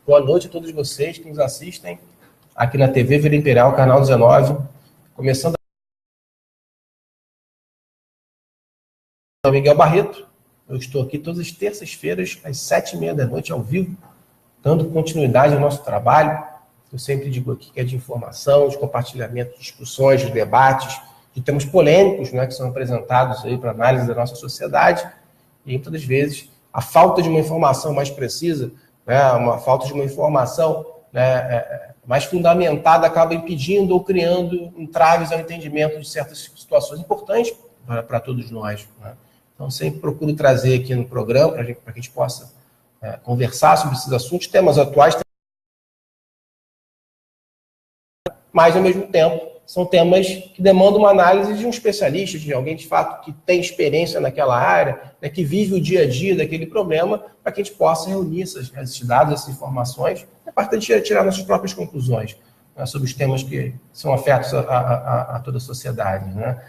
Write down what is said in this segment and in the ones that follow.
Boa noite a todos vocês que nos assistem aqui na TV Vila Imperial, canal 19. Começando Miguel Barreto. Eu estou aqui todas as terças-feiras, às 7h30 da noite, ao vivo, dando continuidade ao nosso trabalho. Eu sempre digo aqui que é de informação, de compartilhamento de discussões, de debates, de temas polêmicos, né, que são apresentados aí para análise da nossa sociedade. E muitas das vezes a falta de uma informação mais precisa, né, uma falta de uma informação, né, mais fundamentada acaba impedindo ou criando entraves ao entendimento de certas situações importantes para todos nós, né? Então, sempre procuro trazer aqui no programa para que a gente possa conversar sobre esses assuntos, temas atuais, mas, ao mesmo tempo, são temas que demandam uma análise de um especialista, de alguém, de fato, que tem experiência naquela área, né, que vive o dia a dia daquele problema, para que a gente possa reunir esses dados, essas informações, a partir de tirar nossas próprias conclusões, né, sobre os temas que são afetos a toda a sociedade, né?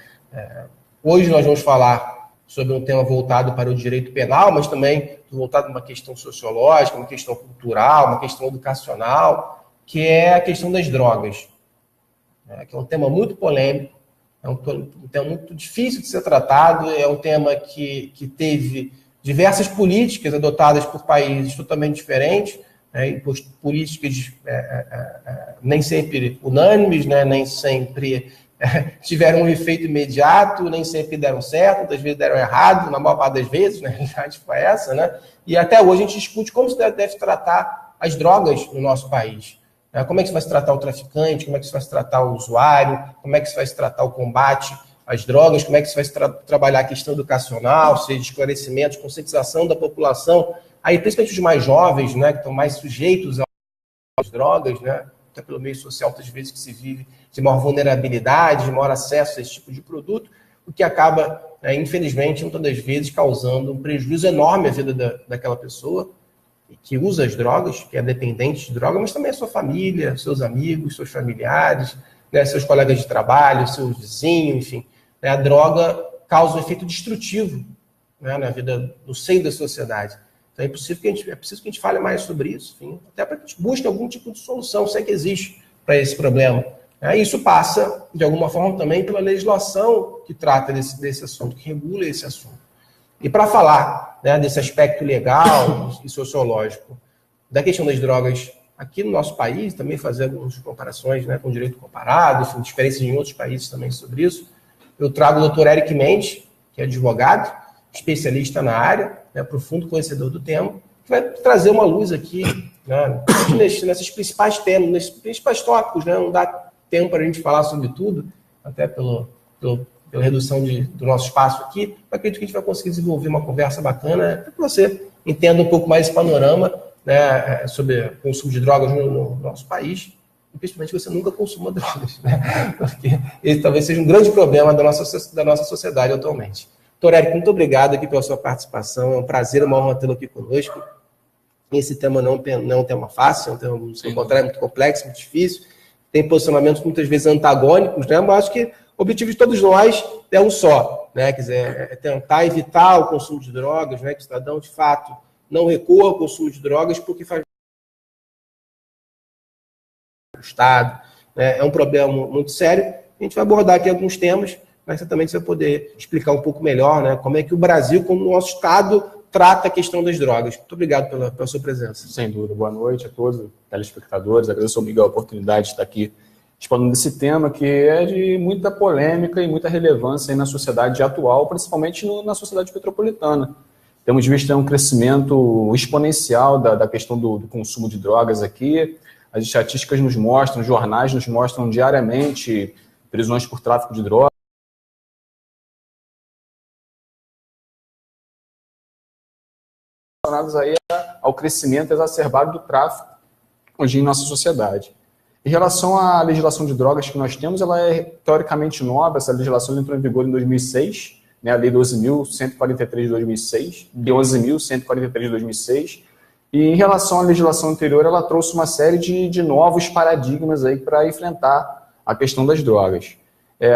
Hoje nós vamos falar sobre um tema voltado para o direito penal, mas também voltado para uma questão sociológica, uma questão cultural, uma questão educacional, que é a questão das drogas, né, que é um tema muito polêmico, é um tema muito difícil de ser tratado, é um tema que teve diversas políticas adotadas por países totalmente diferentes, né, políticas nem sempre unânimes, né, nem sempre tiveram um efeito imediato, nem sempre deram certo, muitas vezes deram errado, na maior parte das vezes, né? A realidade foi essa, né? E até hoje a gente discute como se deve tratar as drogas no nosso país. Né? Como é que se vai se tratar o traficante, como é que se vai se tratar o usuário, como é que se vai se tratar o combate às drogas, como é que se vai trabalhar a questão educacional, seja de esclarecimento, de conscientização da população, aí principalmente os mais jovens, né, que estão mais sujeitos às drogas, né? Até pelo meio social, muitas vezes, que se vive de maior vulnerabilidade, de maior acesso a esse tipo de produto, o que acaba, infelizmente, muitas das vezes, causando um prejuízo enorme à vida daquela pessoa que usa as drogas, que é dependente de droga, mas também a sua família, seus amigos, seus familiares, né, seus colegas de trabalho, seus vizinhos, enfim. Né, a droga causa um efeito destrutivo, né, na vida, no seio da sociedade. Então é preciso que a gente fale mais sobre isso, enfim, até para que a gente busque algum tipo de solução, se é que existe, para esse problema. Isso passa, de alguma forma, também pela legislação que trata desse assunto, que regula esse assunto. E para falar, né, desse aspecto legal e sociológico da questão das drogas aqui no nosso país, também fazer algumas comparações, né, com o direito comparado, enfim, diferenças em outros países também sobre isso, eu trago o doutor Eric Mendes, que é advogado, especialista na área, né, profundo conhecedor do tema, que vai trazer uma luz aqui, né, nesses principais temas, nesses principais tópicos, né, não dá tempo para a gente falar sobre tudo, até pela redução do nosso espaço aqui, mas acredito que a gente vai conseguir desenvolver uma conversa bacana para que você entenda um pouco mais esse panorama, né, sobre o consumo de drogas no nosso país, e principalmente que você nunca consuma drogas, né, porque esse talvez seja um grande problema da nossa sociedade atualmente. Doutor Érico, muito obrigado aqui pela sua participação, é um prazer, uma honra tê-lo aqui conosco. Esse tema não é um tema fácil, é um tema, se encontrar, é muito complexo, muito difícil, tem posicionamentos muitas vezes antagônicos, né? Mas acho que o objetivo de todos nós é um só, né? Quer dizer, é tentar evitar o consumo de drogas, né? Que o cidadão, de fato, não recua ao consumo de drogas porque faz o Estado, né? É um problema muito sério. A gente vai abordar aqui alguns temas, mas certamente você vai poder explicar um pouco melhor, né? Como é que o Brasil, como o nosso Estado, trata a questão das drogas. Muito obrigado pela sua presença. Sem dúvida. Boa noite a todos, telespectadores. Agradeço ao Miguel a oportunidade de estar aqui expondo esse tema que é de muita polêmica e muita relevância aí na sociedade atual, principalmente na sociedade petropolitana. Temos visto um crescimento exponencial da questão do consumo de drogas aqui. As estatísticas nos mostram, os jornais nos mostram diariamente prisões por tráfico de drogas. Relacionados aí ao crescimento exacerbado do tráfico hoje em nossa sociedade. Em relação à legislação de drogas que nós temos, ela é teoricamente nova. Essa legislação entrou em vigor em 2006, né, a Lei 12.143 de 2006, de 11.143 de 2006. E em relação à legislação anterior, ela trouxe uma série de novos paradigmas aí para enfrentar a questão das drogas.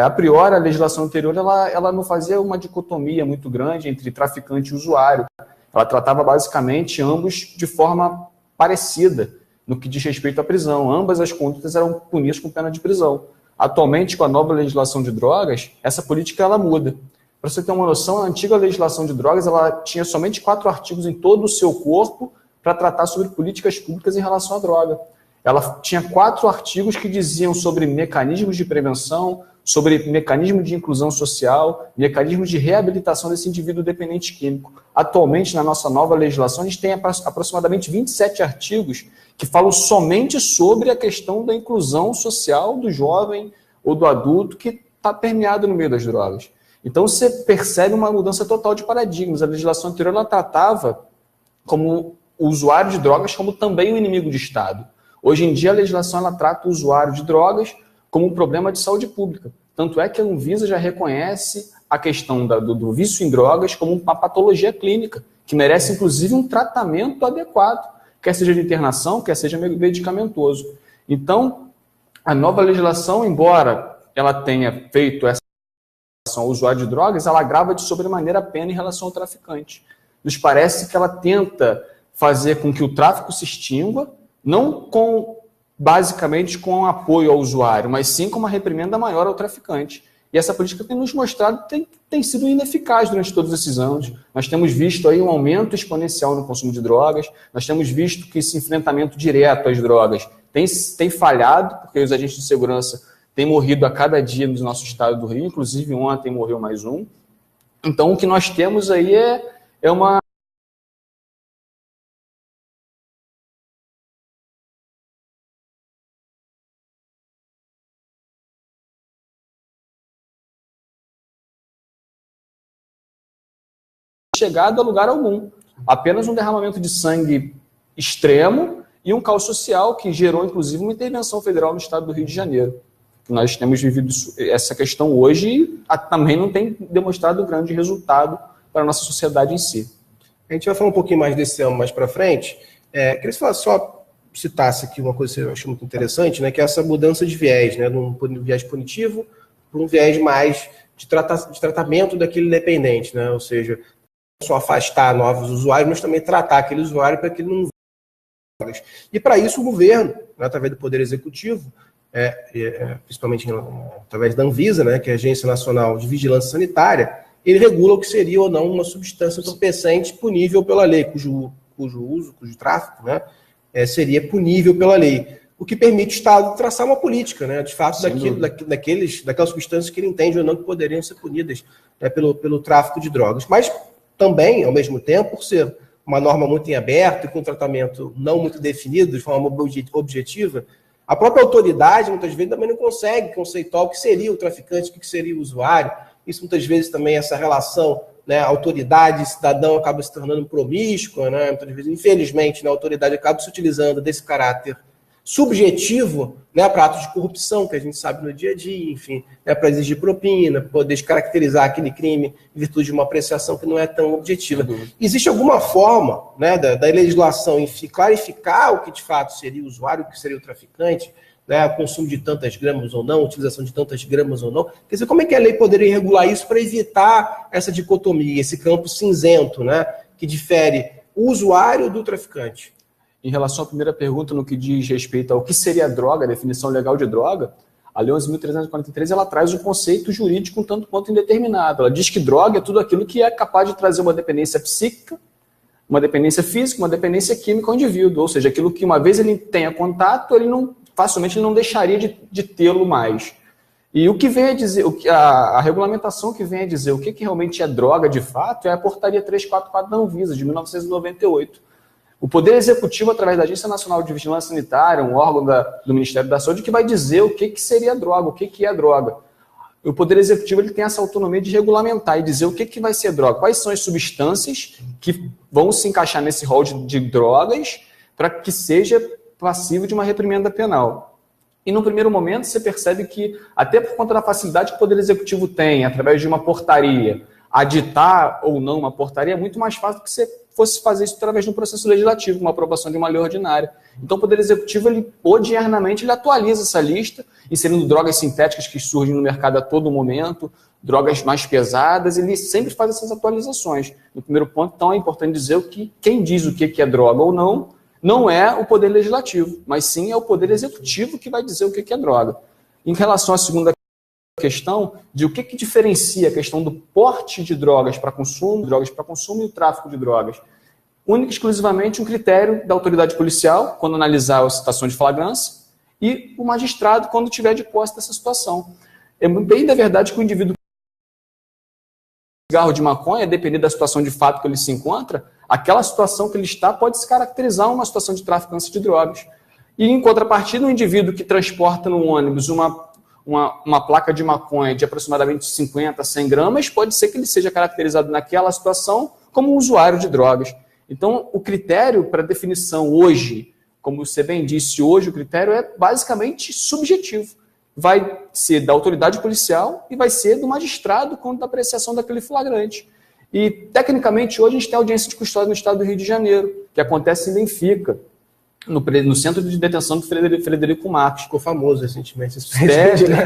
A priori, a legislação anterior ela não fazia uma dicotomia muito grande entre traficante e usuário. Ela tratava basicamente ambos de forma parecida. no que diz respeito à prisão. Ambas as condutas eram punidas com pena de prisão. Atualmente, com a nova legislação de drogas, essa política ela muda. Para você ter uma noção, a antiga legislação de drogas ela tinha somente 4 artigos em todo o seu corpo para tratar sobre políticas públicas em relação à droga. Ela tinha 4 artigos que diziam sobre mecanismos de prevenção, sobre mecanismo de inclusão social, mecanismos de reabilitação desse indivíduo dependente químico. Atualmente, na nossa nova legislação, a gente tem aproximadamente 27 artigos que falam somente sobre a questão da inclusão social do jovem ou do adulto que está permeado no meio das drogas. Então, você percebe uma mudança total de paradigmas. A legislação anterior ela tratava como o usuário de drogas como também um inimigo de Estado. Hoje em dia, a legislação ela trata o usuário de drogas como um problema de saúde pública. Tanto é que a Anvisa já reconhece a questão do vício em drogas como uma patologia clínica, que merece, inclusive, um tratamento adequado, quer seja de internação, quer seja medicamentoso. Então, a nova legislação, embora ela tenha feito essa relação ao usuário de drogas, ela agrava de sobremaneira a pena em relação ao traficante. Nos parece que ela tenta fazer com que o tráfico se extingua, não basicamente com apoio ao usuário, mas sim com uma reprimenda maior ao traficante. E essa política tem nos mostrado que tem sido ineficaz durante todos esses anos. Nós temos visto aí um aumento exponencial no consumo de drogas, nós temos visto que esse enfrentamento direto às drogas tem falhado, porque os agentes de segurança têm morrido a cada dia no nosso estado do Rio, inclusive ontem morreu mais um. Então o que nós temos aí é uma chegado a lugar algum. Apenas um derramamento de sangue extremo e um caos social que gerou, inclusive, uma intervenção federal no estado do Rio de Janeiro. Nós temos vivido essa questão hoje e também não tem demonstrado grande resultado para a nossa sociedade em si. A gente vai falar um pouquinho mais desse tema mais para frente. Queria que você só citasse aqui uma coisa que eu acho muito interessante, né, que é essa mudança de viés, né, de um viés punitivo para um viés mais de tratamento daquele dependente, né, ou seja, não só afastar novos usuários, mas também tratar aquele usuário para que ele não drogas. E para isso o governo, né, através do Poder Executivo, principalmente através da Anvisa, né, que é a Agência Nacional de Vigilância Sanitária, ele regula o que seria ou não uma substância entorpecente punível pela lei, cujo tráfico, né, seria punível pela lei, o que permite o Estado traçar uma política, né, de fato, daquelas substâncias que ele entende ou não que poderiam ser punidas, né, pelo tráfico de drogas. Mas também, ao mesmo tempo, por ser uma norma muito em aberto e com um tratamento não muito definido, de forma objetiva, a própria autoridade, muitas vezes, também não consegue conceituar o que seria o traficante, o que seria o usuário. Isso, muitas vezes, também, essa relação, né, autoridade e cidadão acaba se tornando promíscua, né? Muitas vezes, infelizmente, né, a autoridade acaba se utilizando desse caráter subjetivo, né, para atos de corrupção, que a gente sabe no dia a dia, enfim, né, para exigir propina, poder descaracterizar aquele crime em virtude de uma apreciação que não é tão objetiva. Existe alguma forma, né, da legislação em clarificar o que de fato seria o usuário, o que seria o traficante, né, o consumo de tantas gramas ou não, a utilização de tantas gramas ou não? Quer dizer, como é que a lei poderia regular isso para evitar essa dicotomia, esse campo cinzento, né, que difere o usuário do traficante? Em relação à primeira pergunta, no que diz respeito ao que seria droga, a definição legal de droga, a Lei 11.343 ela traz um conceito jurídico um tanto quanto indeterminado. Ela diz que droga é tudo aquilo que é capaz de trazer uma dependência psíquica, uma dependência física, uma dependência química ao indivíduo. Ou seja, aquilo que uma vez ele tenha contato, facilmente ele não deixaria de tê-lo mais. E o que vem a dizer, a regulamentação que vem a dizer o que realmente é droga de fato é a Portaria 344 da Anvisa, de 1998. O Poder Executivo, através da Agência Nacional de Vigilância Sanitária, um órgão do Ministério da Saúde, que vai dizer o que seria droga, o que é droga. O Poder Executivo ele tem essa autonomia de regulamentar e dizer o que vai ser droga, quais são as substâncias que vão se encaixar nesse rol de drogas para que seja passivo de uma reprimenda penal. E no primeiro momento você percebe que, até por conta da facilidade que o Poder Executivo tem, através de uma portaria, aditar ou não uma portaria, é muito mais fácil do que você fosse fazer isso através de um processo legislativo, uma aprovação de uma lei ordinária. Então o Poder Executivo, diariamente, ele atualiza essa lista, inserindo drogas sintéticas que surgem no mercado a todo momento, drogas mais pesadas, ele sempre faz essas atualizações. No primeiro ponto, então, é importante dizer que quem diz o que é droga ou não não é o poder legislativo, mas sim é o poder executivo que vai dizer o que é droga. Em relação à segunda questão de o que diferencia a questão do porte de drogas para consumo e o tráfico de drogas, única e exclusivamente um critério da autoridade policial, quando analisar a situação de flagrância, e o magistrado, quando tiver de posse dessa situação. É bem da verdade que o indivíduo cigarro de maconha, dependendo da situação de fato que ele se encontra, aquela situação que ele está pode se caracterizar uma situação de traficância de drogas. E, em contrapartida, um indivíduo que transporta no ônibus uma placa de maconha de aproximadamente 50 a 100 gramas, pode ser que ele seja caracterizado naquela situação como um usuário de drogas. Então, o critério para definição hoje, como você bem disse, hoje o critério é basicamente subjetivo. Vai ser da autoridade policial e vai ser do magistrado quanto da apreciação daquele flagrante. E, tecnicamente, hoje a gente tem audiência de custódia no estado do Rio de Janeiro, que acontece em Benfica, no centro de detenção do Frederico Marques. Ficou famoso recentemente.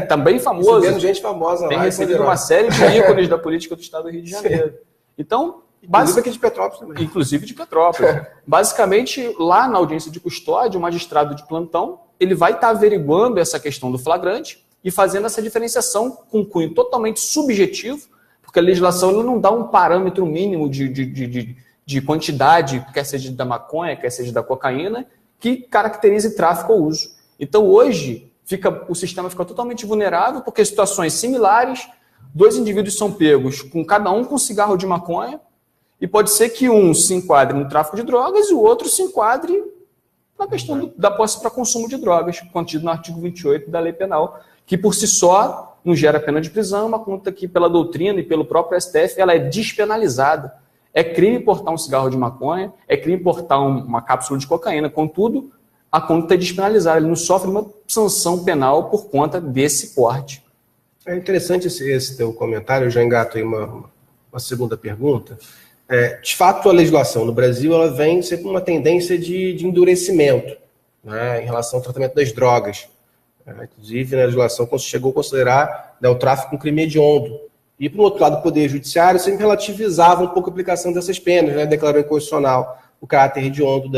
Também famoso. Recebendo gente famosa lá. Tem recebido uma série de ícones da política do estado do Rio de Janeiro. Então, inclusive aqui de Petrópolis também. Inclusive de Petrópolis. Basicamente, lá na audiência de custódia, o magistrado de plantão, ele vai estar averiguando essa questão do flagrante e fazendo essa diferenciação com cunho totalmente subjetivo, porque a legislação não dá um parâmetro mínimo de quantidade, quer seja da maconha, quer seja da cocaína, que caracterize tráfico ou uso. Então, hoje, o sistema fica totalmente vulnerável, porque situações similares, dois indivíduos são pegos, cada um com cigarro de maconha, e pode ser que um se enquadre no tráfico de drogas e o outro se enquadre na questão da posse para consumo de drogas, contido no artigo 28 da Lei Penal, que por si só não gera pena de prisão, uma conta que pela doutrina e pelo próprio STF ela é despenalizada. É crime portar um cigarro de maconha, é crime portar uma cápsula de cocaína, contudo, a conta é despenalizada, ele não sofre uma sanção penal por conta desse porte. É interessante esse teu comentário, eu já engato aí uma segunda pergunta. De fato, a legislação no Brasil ela vem sempre com uma tendência de endurecimento, né, em relação ao tratamento das drogas. Inclusive, na legislação chegou a considerar, né, o tráfico um crime hediondo. E, por outro lado, o Poder Judiciário sempre relativizava um pouco a aplicação dessas penas, né, declarou inconstitucional o caráter hediondo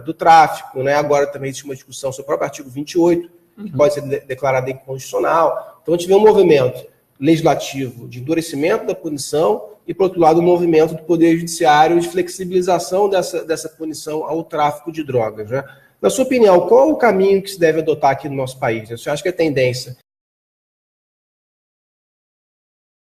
do tráfico. Né, agora também existe uma discussão sobre o próprio artigo 28, que pode ser declarado inconstitucional. Então, a gente vê um movimento legislativo de endurecimento da punição e, por outro lado, um movimento do Poder Judiciário de flexibilização dessa punição ao tráfico de drogas. Né? Na sua opinião, qual o caminho que se deve adotar aqui no nosso país? Você acha que a tendência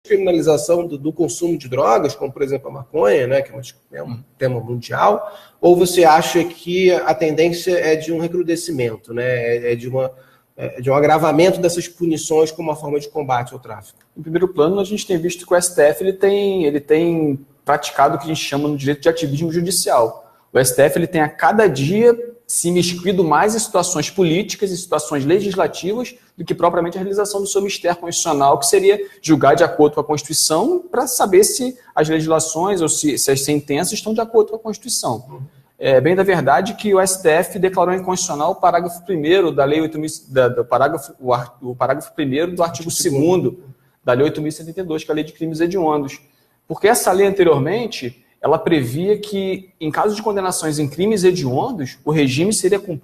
criminalização do consumo de drogas, como, por exemplo, a maconha, né, que é um tema mundial, ou você acha que a tendência é de um recrudescimento, né, de um agravamento dessas punições como uma forma de combate ao tráfico? Em primeiro plano, a gente tem visto que o STF ele tem praticado o que a gente chama no direito de ativismo judicial. O STF ele tem a cada dia se imiscuído mais em situações políticas e situações legislativas do que propriamente a realização do seu mistério constitucional, que seria julgar de acordo com a Constituição para saber se as legislações ou se as sentenças estão de acordo com a Constituição. É bem da verdade que o STF declarou inconstitucional o parágrafo 1º da Lei 8.000, o parágrafo 1º do artigo 2º da Lei 8.072, que é a Lei de Crimes Hediondos. Porque essa lei anteriormente, ela previa que, em caso de condenações em crimes hediondos,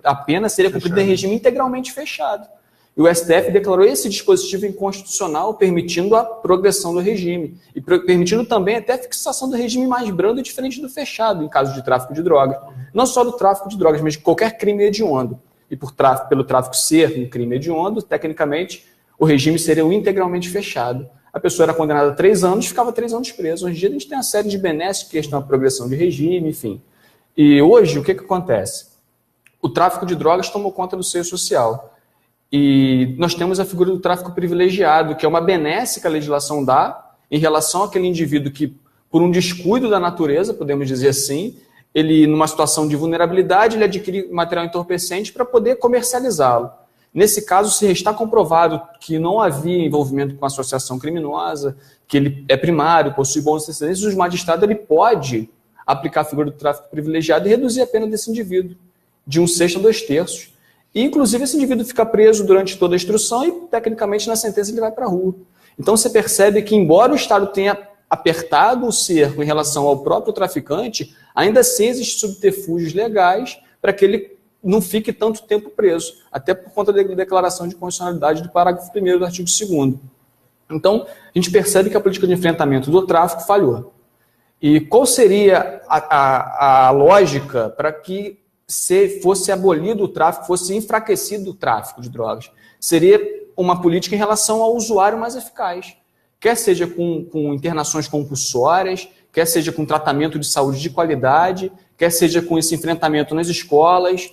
a pena seria cumprida em regime integralmente fechado. E o STF declarou esse dispositivo inconstitucional, permitindo a progressão do regime. E permitindo também até a fixação do regime mais brando e diferente do fechado, em caso de tráfico de drogas. Não só do tráfico de drogas, mas de qualquer crime hediondo. E pelo tráfico ser um crime hediondo, tecnicamente, o regime seria integralmente fechado. A pessoa era condenada a 3 anos, ficava 3 anos preso. Hoje em dia a gente tem uma série de benesses que estão na progressão de regime, enfim. E hoje, o que acontece? O tráfico de drogas tomou conta do seio social. E nós temos a figura do tráfico privilegiado, que é uma benesse que a legislação dá em relação àquele indivíduo que, por um descuido da natureza, podemos dizer assim, ele, numa situação de vulnerabilidade, ele adquire material entorpecente para poder comercializá-lo. Nesse caso, se está comprovado que não havia envolvimento com associação criminosa, que ele é primário, possui bons antecedentes, o magistrado ele pode aplicar a figura do tráfico privilegiado e reduzir a pena desse indivíduo de 1/6 a 2/3. E, inclusive, esse indivíduo fica preso durante toda a instrução e, tecnicamente, na sentença ele vai para a rua. Então, você percebe que, embora o Estado tenha apertado o cerco em relação ao próprio traficante, ainda assim existem subterfúgios legais para que ele não fique tanto tempo preso, até por conta da declaração de constitucionalidade do parágrafo 1º do artigo 2º. Então, a gente percebe que a política de enfrentamento do tráfico falhou. E qual seria a lógica para que se fosse abolido o tráfico, fosse enfraquecido o tráfico de drogas? Seria uma política em relação ao usuário mais eficaz, quer seja com internações compulsórias, quer seja com tratamento de saúde de qualidade, quer seja com esse enfrentamento nas escolas,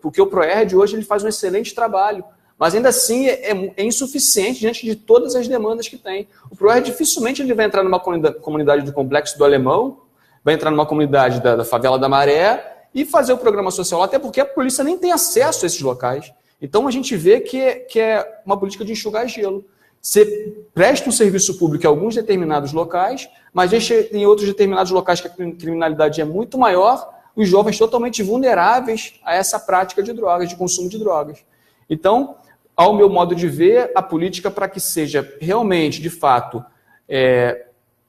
porque o PROERD hoje ele faz um excelente trabalho, mas ainda assim é insuficiente diante de todas as demandas que tem. O PROERD dificilmente ele vai entrar numa comunidade do Complexo do Alemão, vai entrar numa comunidade da Favela da Maré e fazer o programa social, até porque a polícia nem tem acesso a esses locais. Então a gente vê que é uma política de enxugar gelo. Você presta um serviço público em alguns determinados locais, mas deixa em outros determinados locais que a criminalidade é muito maior, os jovens totalmente vulneráveis a essa prática de drogas, de consumo de drogas. Então, ao meu modo de ver, a política para que seja realmente, de fato,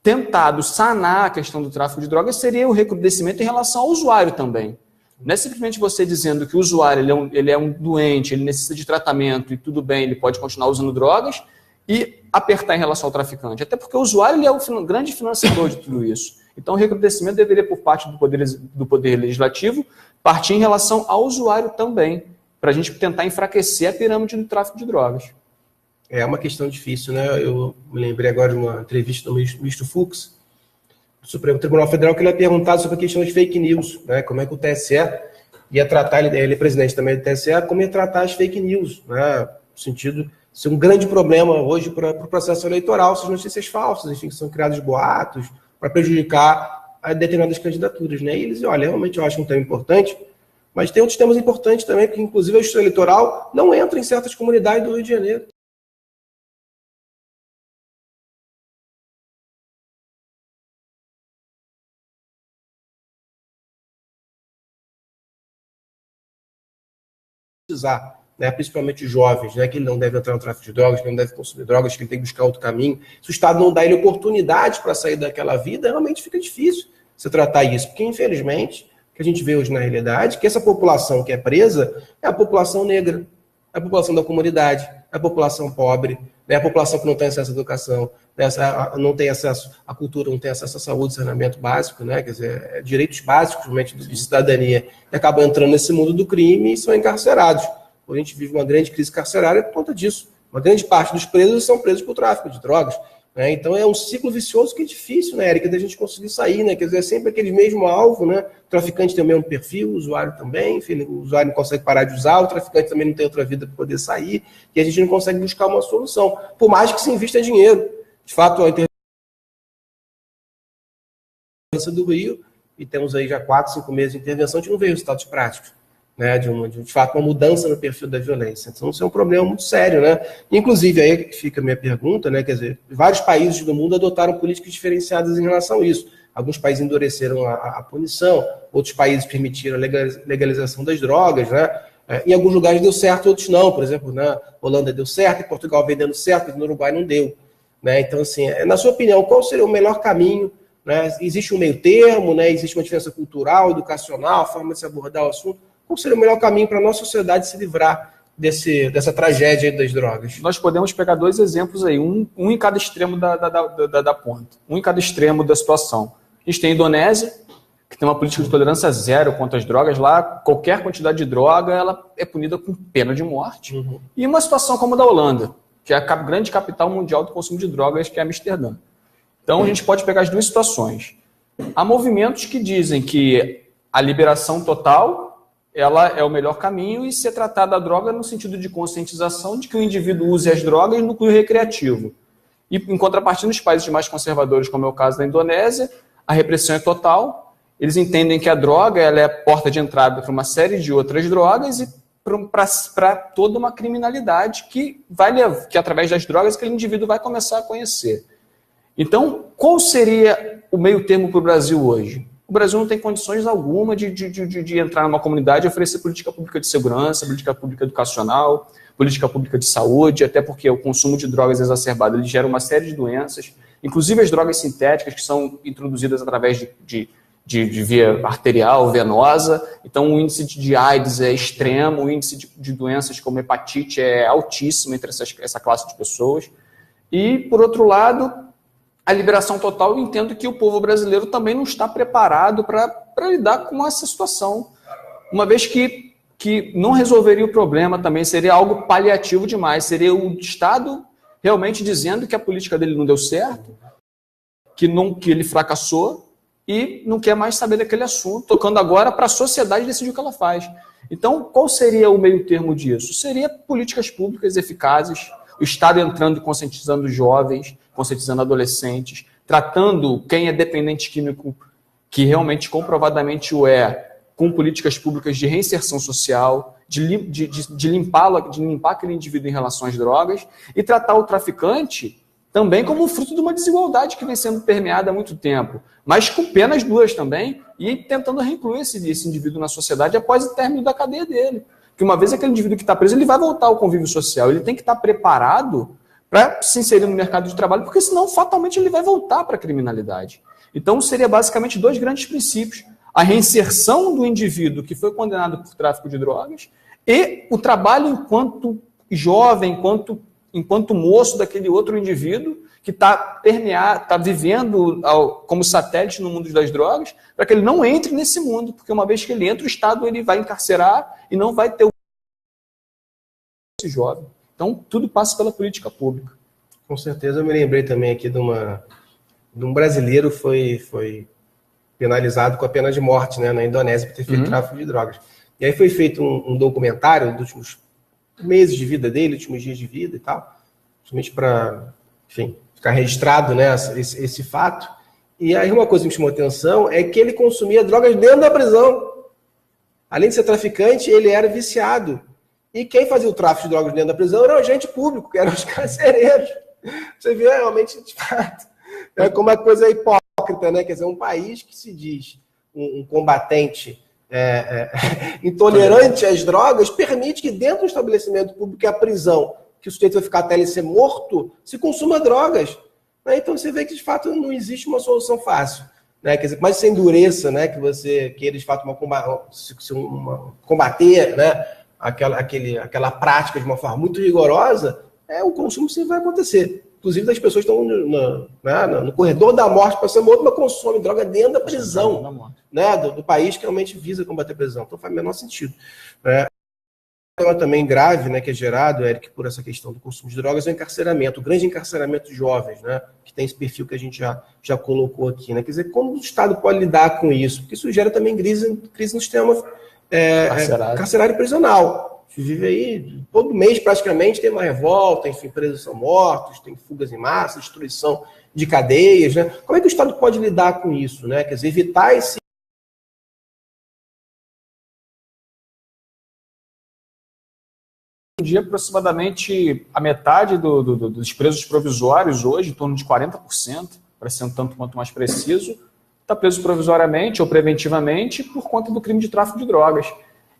tentado sanar a questão do tráfico de drogas seria o recrudescimento em relação ao usuário também. Não é simplesmente você dizendo que o usuário ele é um doente, ele necessita de tratamento e tudo bem, ele pode continuar usando drogas, e apertar em relação ao traficante. Até porque o usuário ele é o grande financiador de tudo isso. Então, o recrudescimento deveria, por parte do poder Legislativo, partir em relação ao usuário também, para a gente tentar enfraquecer a pirâmide do tráfico de drogas. É uma questão difícil, né? Eu me lembrei agora de uma entrevista do ministro Fux, do Supremo Tribunal Federal, que ele ia perguntar sobre a questão de fake news, né? Como é que o TSE ia tratar, ele é presidente também do TSE, como ia tratar as fake news, né? No sentido... Isso é um grande problema hoje para o processo eleitoral, essas notícias falsas, enfim, que são criados boatos para prejudicar a determinadas candidaturas, né? E eles, olha, realmente eu acho um tema importante, mas tem outros temas importantes também, porque inclusive a justiça eleitoral não entra em certas comunidades do Rio de Janeiro. Né, principalmente os jovens, né, que ele não deve entrar no tráfico de drogas, que ele não deve consumir drogas, que ele tem que buscar outro caminho. Se o Estado não dá ele oportunidade para sair daquela vida, realmente fica difícil você tratar isso, porque infelizmente, o que a gente vê hoje na realidade, que essa população que é presa é a população negra, é a população da comunidade, é a população pobre, é a população que não tem acesso à educação, não tem acesso à cultura, não tem acesso à saúde, saneamento básico, né, quer dizer, direitos básicos realmente de cidadania, e acabam entrando nesse mundo do crime e são encarcerados. A gente vive uma grande crise carcerária por conta disso. Uma grande parte dos presos são presos por tráfico de drogas. Né? Então é um ciclo vicioso que é difícil, né, Érica, da gente conseguir sair. Né? Quer dizer, é sempre aquele mesmo alvo. Né? O traficante tem o mesmo perfil, o usuário também. Enfim, o usuário não consegue parar de usar, o traficante também não tem outra vida para poder sair. E a gente não consegue buscar uma solução. Por mais que se invista dinheiro. De fato, a intervenção do Rio, e temos aí já 4, 5 meses de intervenção, a gente não vê resultados práticos. Né, de fato, uma mudança no perfil da violência. Então, isso é um problema muito sério, né? Inclusive, aí fica a minha pergunta, né? Quer dizer, vários países do mundo adotaram políticas diferenciadas em relação a isso. Alguns países endureceram a punição, outros países permitiram a legalização das drogas, né? Em alguns lugares deu certo, outros não. Por exemplo, na Holanda deu certo, em Portugal vem dando certo, mas no Uruguai não deu. Né? Então, assim, na sua opinião, qual seria o melhor caminho? Né? Existe um meio termo, né? Existe uma diferença cultural, educacional, a forma de se abordar o assunto. Qual seria o melhor caminho para a nossa sociedade se livrar dessa tragédia das drogas? Nós podemos pegar 2 exemplos aí, um em cada extremo da ponta, um em cada extremo da situação. A gente tem a Indonésia, que tem uma política de tolerância zero contra as drogas. Lá, qualquer quantidade de droga ela é punida com pena de morte. Uhum. E uma situação como a da Holanda, que é a grande capital mundial do consumo de drogas, que é Amsterdã. Então, a gente pode pegar as 2 situações. Há movimentos que dizem que a liberação total ela é o melhor caminho e ser tratada a droga no sentido de conscientização de que o indivíduo use as drogas no cunho recreativo. E, em contrapartida, nos países mais conservadores, como é o caso da Indonésia, a repressão é total. Eles entendem que a droga ela é a porta de entrada para uma série de outras drogas e para toda uma criminalidade que através das drogas, aquele indivíduo vai começar a conhecer. Então, qual seria o meio termo para o Brasil hoje? O Brasil não tem condições alguma de entrar numa comunidade e oferecer política pública de segurança, política pública educacional, política pública de saúde, até porque o consumo de drogas exacerbado ele gera uma série de doenças, inclusive as drogas sintéticas que são introduzidas através de de via arterial, venosa. Então, o índice de AIDS é extremo, o índice de doenças como hepatite é altíssimo entre essa classe de pessoas. E, por outro lado, a liberação total, eu entendo que o povo brasileiro também não está preparado para lidar com essa situação. Uma vez que não resolveria o problema também, seria algo paliativo demais, seria o Estado realmente dizendo que a política dele não deu certo, que ele fracassou e não quer mais saber daquele assunto, tocando agora para a sociedade decidir o que ela faz. Então, qual seria o meio termo disso? Seria políticas públicas eficazes, o Estado entrando e conscientizando jovens, conscientizando adolescentes, tratando quem é dependente químico, que realmente comprovadamente o é, com políticas públicas de reinserção social, de limpar aquele indivíduo em relação às drogas, e tratar o traficante também como fruto de uma desigualdade que vem sendo permeada há muito tempo, mas com penas duras também, e tentando reincluir esse indivíduo na sociedade após o término da cadeia dele. Porque uma vez aquele indivíduo que está preso, ele vai voltar ao convívio social, ele tem que estar preparado para se inserir no mercado de trabalho, porque senão fatalmente ele vai voltar para a criminalidade. Então seria basicamente 2 grandes princípios: a reinserção do indivíduo que foi condenado por tráfico de drogas e o trabalho enquanto jovem, enquanto moço daquele outro indivíduo que está vivendo como satélite no mundo das drogas, para que ele não entre nesse mundo, porque uma vez que ele entra, o Estado ele vai encarcerar e não vai ter esse jovem. Então, tudo passa pela política pública. Com certeza, eu me lembrei também aqui de um brasileiro que foi penalizado com a pena de morte, né, na Indonésia por ter feito tráfico de drogas. E aí foi feito um documentário dos últimos meses de vida dele, últimos dias de vida e tal, justamente para, enfim, ficar registrado, né, esse fato. E aí uma coisa que me chamou a atenção é que ele consumia drogas dentro da prisão. Além de ser traficante, ele era viciado. E quem fazia o tráfico de drogas dentro da prisão era o agente público, que eram os carcereiros. Você vê realmente, de fato, como a coisa é hipócrita, né? Quer dizer, um país que se diz um combatente intolerante às drogas, permite que dentro do estabelecimento público, que é a prisão, que o sujeito vai ficar até ele ser morto, se consuma drogas. Né? Então você vê que, de fato, não existe uma solução fácil. Né? Quer dizer, mais você endureça, né, que você queira, de fato, combater, né, aquela prática de uma forma muito rigorosa, o consumo sempre vai acontecer. Inclusive, as pessoas estão no corredor da morte para ser morto, mas consomem droga dentro da prisão, né, do país que realmente visa combater a prisão. Então faz o menor sentido. Um problema também grave, né, que é gerado, Eric, por essa questão do consumo de drogas, é o encarceramento, o grande encarceramento de jovens, né, que tem esse perfil que a gente já colocou aqui. Né? Quer dizer, como o Estado pode lidar com isso? Porque isso gera também crise no sistema carcerário e prisional. A gente vive aí, todo mês praticamente tem uma revolta, enfim, presos são mortos, tem fugas em massa, destruição de cadeias. Né? Como é que o Estado pode lidar com isso? Né? Quer dizer, evitar esse... Hoje em dia, aproximadamente a metade dos presos provisórios hoje, em torno de 40%, para ser um tanto quanto mais preciso, está preso provisoriamente ou preventivamente por conta do crime de tráfico de drogas.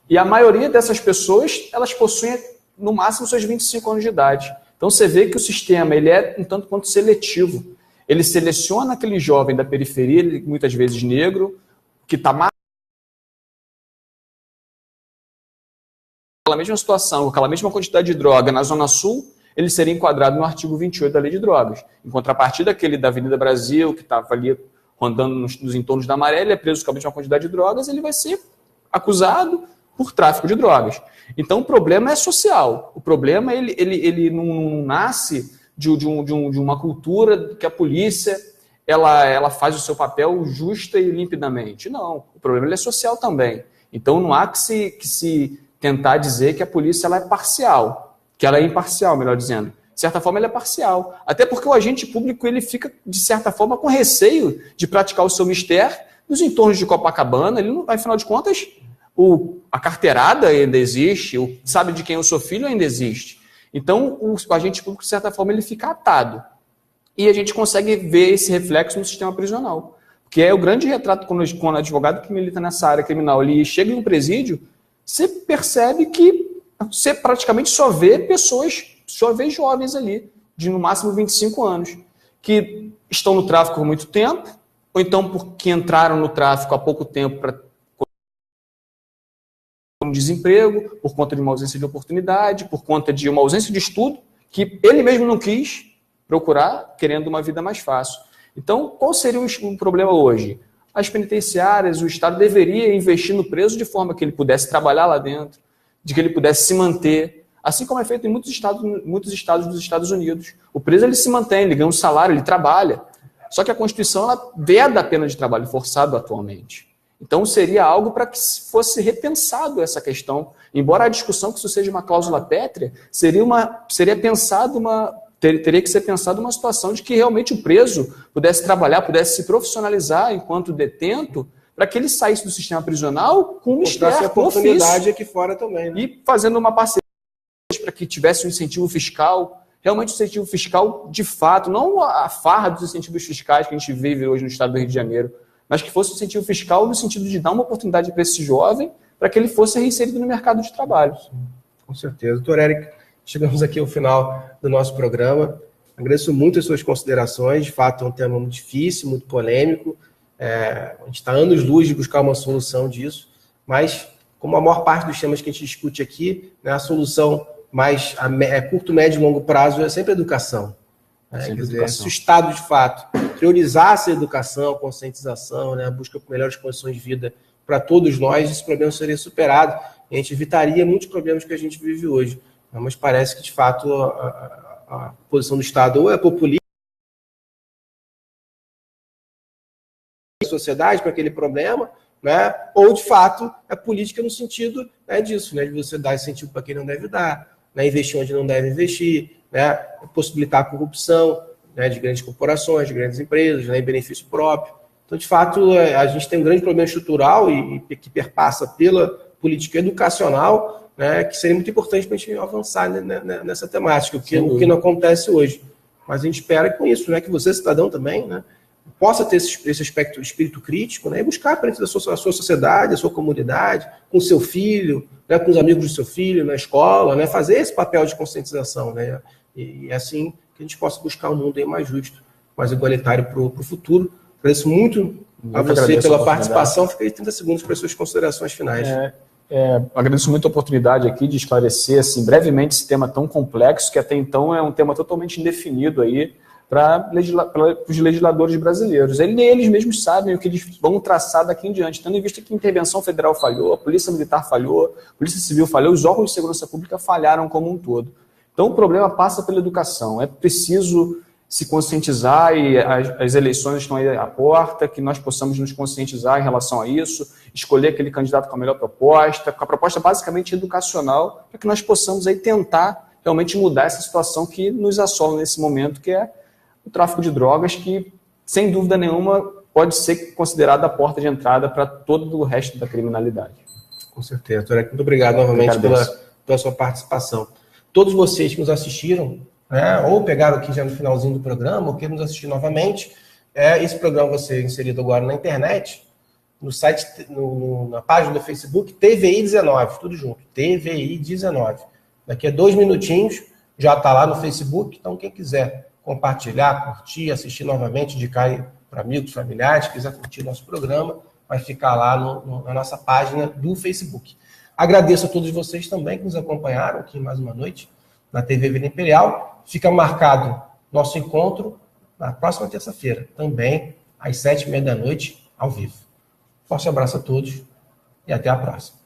E a maioria dessas pessoas, elas possuem no máximo seus 25 anos de idade. Então você vê que o sistema ele é um tanto quanto seletivo. Ele seleciona aquele jovem da periferia, muitas vezes negro, que está mais aquela mesma situação, aquela mesma quantidade de droga na Zona Sul, ele seria enquadrado no artigo 28 da Lei de Drogas. Em contrapartida, aquele da Avenida Brasil, que estava ali rondando nos entornos da Maré, ele é preso com a mesma quantidade de drogas, ele vai ser acusado por tráfico de drogas. Então, o problema é social. O problema ele não nasce de uma cultura que a polícia ela faz o seu papel justa e limpidamente. Não. O problema ele é social também. Então, não há que se tentar dizer que a polícia ela é parcial, que ela é imparcial, melhor dizendo. De certa forma, ela é parcial. Até porque o agente público ele fica, de certa forma, com receio de praticar o seu mistério nos entornos de Copacabana. Ele não, afinal de contas, a carteirada ainda existe, o sabe de quem eu sou filho ainda existe. Então, o agente público, de certa forma, ele fica atado. E a gente consegue ver esse reflexo no sistema prisional. Que é o grande retrato quando o advogado que milita nessa área criminal ele chega em um presídio, você percebe que você praticamente só vê jovens ali, de no máximo 25 anos, que estão no tráfico por muito tempo, ou então porque entraram no tráfico há pouco tempo para um desemprego, por conta de uma ausência de oportunidade, por conta de uma ausência de estudo, que ele mesmo não quis procurar, querendo uma vida mais fácil. Então, qual seria o problema hoje? As penitenciárias, o Estado deveria investir no preso de forma que ele pudesse trabalhar lá dentro, de que ele pudesse se manter, assim como é feito em muitos estados dos Estados Unidos. O preso ele se mantém, ele ganha um salário, ele trabalha. Só que a Constituição ela veda a pena de trabalho forçado atualmente. Então seria algo para que fosse repensado essa questão. Embora a discussão que isso seja uma cláusula pétrea, teria que ser pensado uma situação de que realmente o preso pudesse trabalhar, pudesse se profissionalizar enquanto detento, para que ele saísse do sistema prisional com um a oportunidade aqui fora também, né? E fazendo uma parceria para que tivesse um incentivo fiscal, realmente um incentivo fiscal de fato, não a farra dos incentivos fiscais que a gente vive hoje no estado do Rio de Janeiro, mas que fosse um incentivo fiscal no sentido de dar uma oportunidade para esse jovem para que ele fosse reinserido no mercado de trabalho. Com certeza. Doutor Éric, chegamos aqui ao final do nosso programa. Agradeço muito as suas considerações. De fato, é um tema muito difícil, muito polêmico. A gente está anos-luz de buscar uma solução disso, mas, como a maior parte dos temas que a gente discute aqui, né, a solução mais a curto, médio e longo prazo é sempre a educação. Quer dizer, se o Estado, de fato, priorizasse a educação, a conscientização, né, a busca por melhores condições de vida para todos nós, esse problema seria superado e a gente evitaria muitos problemas que a gente vive hoje. Mas parece que, de fato, a posição do Estado ou é populista da sociedade para aquele problema, né, ou, de fato, é política no sentido, né, disso, né, de você dar incentivo para quem não deve dar, né, investir onde não deve investir, né, possibilitar a corrupção, né, de grandes corporações, de grandes empresas, né, em benefício próprio. Então, de fato, a gente tem um grande problema estrutural e que perpassa pela política educacional, né, que seria muito importante para a gente avançar nessa temática, o que não acontece hoje. Mas a gente espera com isso, né, que você, cidadão, também, né, possa ter esse aspecto de espírito crítico, né, e buscar dentro da sua sociedade, da sua comunidade, com o seu filho, né, com os amigos do seu filho, na escola, né, fazer esse papel de conscientização, né, e assim que a gente possa buscar um mundo aí mais justo, mais igualitário para o futuro. Agradeço muito a você pela participação. Fica aí 30 segundos para as suas considerações finais. Agradeço muito a oportunidade aqui de esclarecer assim, brevemente esse tema tão complexo, que até então é um tema totalmente indefinido aí para os legisladores brasileiros. Eles mesmos sabem o que eles vão traçar daqui em diante, tendo em vista que a intervenção federal falhou, a Polícia Militar falhou, a Polícia Civil falhou, os órgãos de segurança pública falharam como um todo. Então o problema passa pela educação. É preciso se conscientizar, e as eleições estão aí à porta, que nós possamos nos conscientizar em relação a isso, escolher aquele candidato com a melhor proposta, com a proposta basicamente educacional, para que nós possamos aí tentar realmente mudar essa situação que nos assola nesse momento, que é o tráfico de drogas, que, sem dúvida nenhuma, pode ser considerado a porta de entrada para todo o resto da criminalidade. Com certeza. Doutor, muito obrigado novamente pela sua participação. Todos vocês que nos assistiram, né, ou pegaram aqui já no finalzinho do programa, ou queiram nos assistir novamente, esse programa vai ser inserido agora na internet, no site, na página do Facebook, TVI19, tudo junto, TVI19. Daqui a 2 minutinhos já está lá no Facebook, então quem quiser compartilhar, curtir, assistir novamente, indicar para amigos, familiares, quiser curtir nosso programa, vai ficar lá na nossa página do Facebook. Agradeço a todos vocês também que nos acompanharam aqui mais uma noite na TV Vila Imperial. Fica marcado nosso encontro na próxima terça-feira, também às 7h30 da noite, ao vivo. Forte abraço a todos e até a próxima.